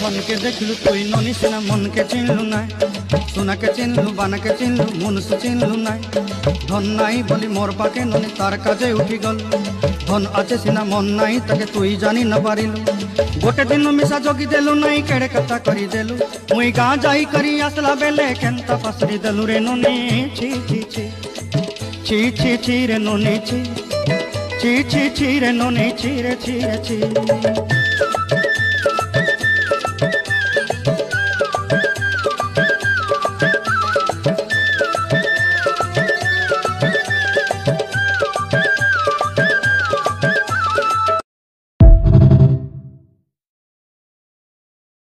धन के देखलु तुई ननी सिना मन के चिन्हलु नाय सोना के चिन्हलु बाना के चिन्हलु मुनुषु चिन्हलु नाय धन नाई बोली मोर पाके ननी तार काजे उठी गल धन आछे सिना मन नाई ताके तुई जानी न पारिलु गोटे दिन मिसा जोगी देलु नाई केड़े कथा करी देलु मुई गाँ जाई करी आसला बेले केंता फसरी देलु रे ननी छी छी छी छी छी छी रे ननी छी छी छी छी रे ननी छी रे छी रे छी।